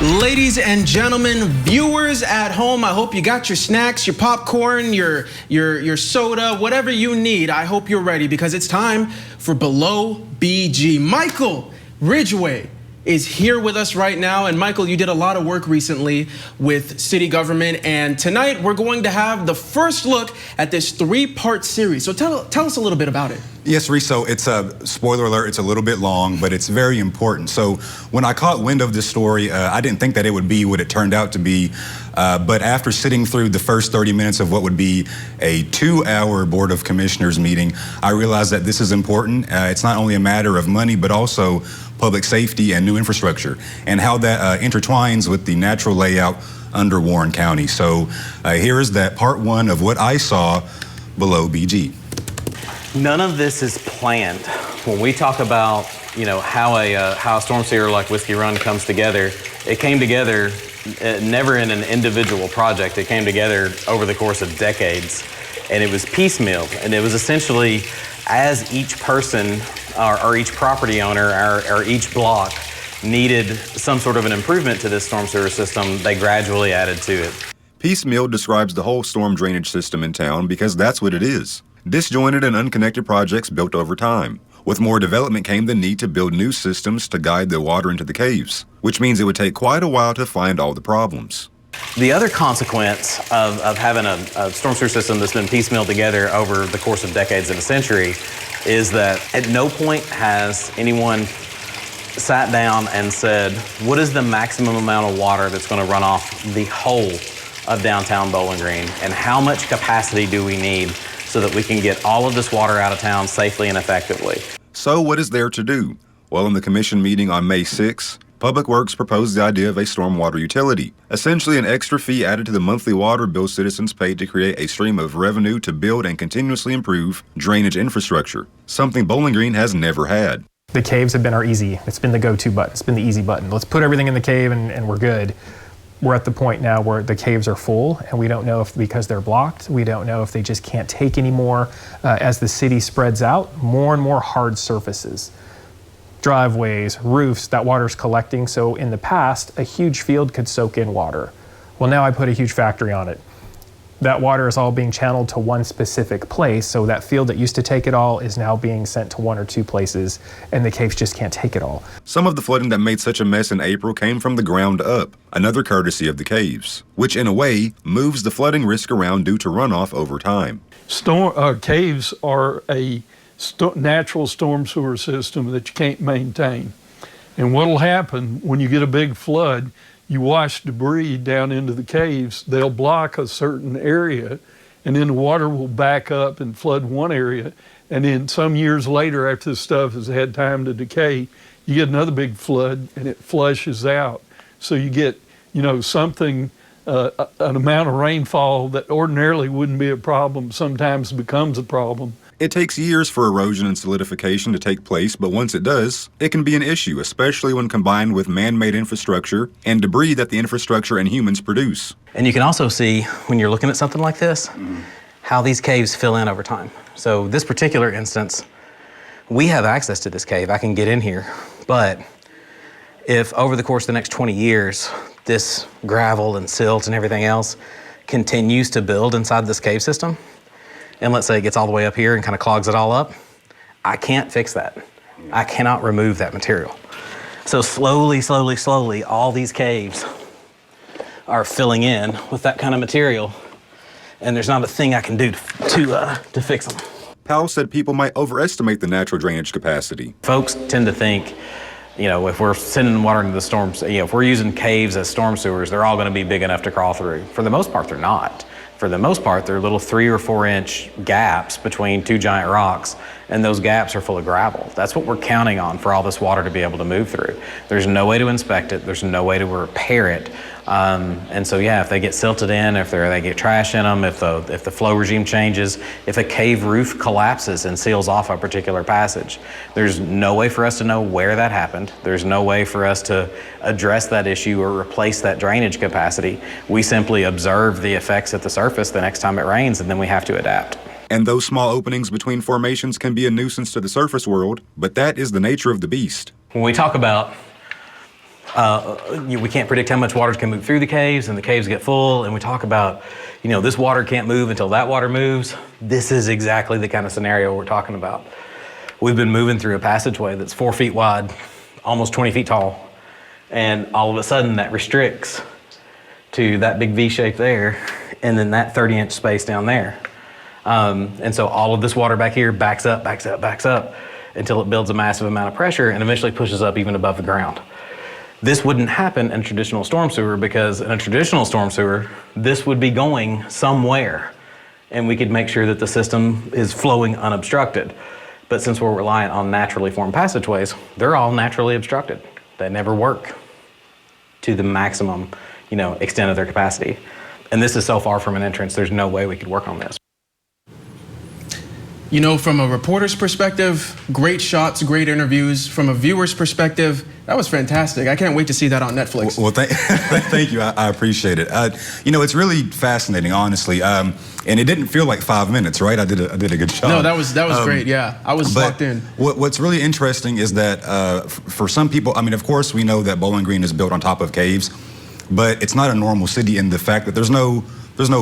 Ladies and gentlemen, viewers at home, I hope you got your snacks, your popcorn, your soda, whatever you need. I hope you're ready because it's time for Below BG. Michael Ridgway is here with us right now. And Michael, you did a lot of work recently with city government. And tonight we're going to have the first look at this 3-part series. So tell us a little bit about it. Yes, Reese, so it's a spoiler alert, it's a little bit long, but it's very important. So when I caught wind of this story, I didn't think that it would be what it turned out to be. But after sitting through the first 30 minutes of what would be a 2-hour Board of Commissioners meeting, I realized that this is important. It's not only a matter of money, but also public safety and new infrastructure, and how that intertwines with the natural layout under Warren County. So here is that part 1 of what I saw below BG. None of this is planned. When we talk about, how a storm sewer like Whiskey Run comes together, it came together never in an individual project. It came together over the course of decades, and it was piecemeal. And it was essentially as each person or each property owner or each block needed some sort of an improvement to this storm sewer system, they gradually added to it. Piecemeal describes the whole storm drainage system in town because that's what it is. Disjointed and unconnected projects built over time. With more development came the need to build new systems to guide the water into the caves, which means it would take quite a while to find all the problems. The other consequence of having a storm sewer system that's been piecemealed together over the course of decades and a century is that at no point has anyone sat down and said, what is the maximum amount of water that's going to run off the whole of downtown Bowling Green, and how much capacity do we need so that we can get all of this water out of town safely and effectively? So what is there to do? Well, in the commission meeting on May 6, Public Works proposed the idea of a stormwater utility, essentially an extra fee added to the monthly water bill citizens pay to create a stream of revenue to build and continuously improve drainage infrastructure, something Bowling Green has never had. The caves have been it's been the go-to button, it's been the easy button. Let's put everything in the cave and we're good. We're at the point now where the caves are full, and we don't know if because they're blocked, we don't know if they just can't take anymore. As the city spreads out, more and more hard surfaces, driveways, roofs, that water's collecting. So in the past, a huge field could soak in water. Well, now I put a huge factory on it. That water is all being channeled to one specific place, so that field that used to take it all is now being sent to 1 or 2 places, and the caves just can't take it all. Some of the flooding that made such a mess in April came from the ground up, another courtesy of the caves, which in a way moves the flooding risk around due to runoff over time. Caves are a natural storm sewer system that you can't maintain. And what'll happen when you get a big flood, you wash debris down into the caves, they'll block a certain area, and then the water will back up and flood one area. And then some years later, after the stuff has had time to decay, you get another big flood and it flushes out. So you get, something, an amount of rainfall that ordinarily wouldn't be a problem sometimes becomes a problem. It takes years for erosion and solidification to take place, but once it does, it can be an issue, especially when combined with man-made infrastructure and debris that the infrastructure and humans produce. And you can also see, when you're looking at something like this, how these caves fill in over time. So this particular instance, we have access to this cave. I can get in here. But if over the course of the next 20 years, this gravel and silt and everything else continues to build inside this cave system, and let's say it gets all the way up here and kind of clogs it all up, I can't fix that. I cannot remove that material. So slowly, all these caves are filling in with that kind of material, and there's not a thing I can do to fix them. Powell said people might overestimate the natural drainage capacity. Folks tend to think, if we're sending water into the storms, if we're using caves as storm sewers, they're all going to be big enough to crawl through. For the most part, they're not. For the most part, they're little 3 or 4 inch gaps between 2 giant rocks, and those gaps are full of gravel. That's what we're counting on for all this water to be able to move through. There's no way to inspect it. There's no way to repair it. And so, if they get silted in, if they get trash in them, if the flow regime changes, if a cave roof collapses and seals off a particular passage, there's no way for us to know where that happened. There's no way for us to address that issue or replace that drainage capacity. We simply observe the effects at the surface the next time it rains, and then we have to adapt. And those small openings between formations can be a nuisance to the surface world, but that is the nature of the beast. When we talk about We can't predict how much water can move through the caves, and the caves get full, and we talk about, this water can't move until that water moves. This is exactly the kind of scenario we're talking about. We've been moving through a passageway that's 4 feet wide, almost 20 feet tall, and all of a sudden that restricts to that big V shape there, and then that 30-inch space down there. And so all of this water back here backs up until it builds a massive amount of pressure and eventually pushes up even above the ground. This wouldn't happen in a traditional storm sewer, because in a traditional storm sewer, this would be going somewhere, and we could make sure that the system is flowing unobstructed. But since we're reliant on naturally formed passageways, they're all naturally obstructed. They never work to the maximum, extent of their capacity. And this is so far from an entrance, there's no way we could work on this. From a reporter's perspective, great shots, great interviews. From a viewer's perspective, that was fantastic. I can't wait to see that on Netflix. Well, thank you. I appreciate it. It's really fascinating, honestly. And it didn't feel like 5 minutes, right? I did a good job. No, that was great. Yeah, I was locked in. What's really interesting is that for some people, of course, we know that Bowling Green is built on top of caves, but it's not a normal city in the fact that there's no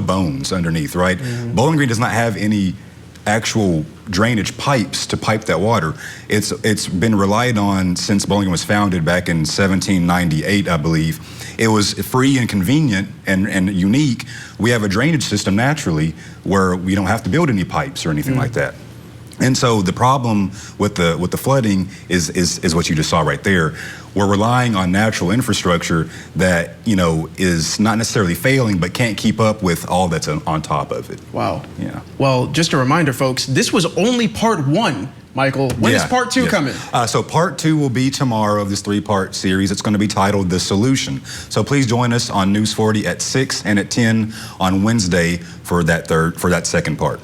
bones underneath, right? Mm-hmm. Bowling Green does not have any actual drainage pipes to pipe that water. It's been relied on since Bowling Green was founded back in 1798, I believe. It was free and convenient and unique. We have a drainage system naturally where we don't have to build any pipes or anything like that. And so the problem with the flooding is what you just saw right there. We're relying on natural infrastructure that is not necessarily failing, but can't keep up with all that's on top of it. Wow. Yeah. Well, just a reminder, folks. This was only part 1. Michael, when is part 2 coming? So part 2 will be tomorrow of this 3-part series. It's going to be titled The Solution. So please join us on News 40 at 6 and at 10 on Wednesday for that second part.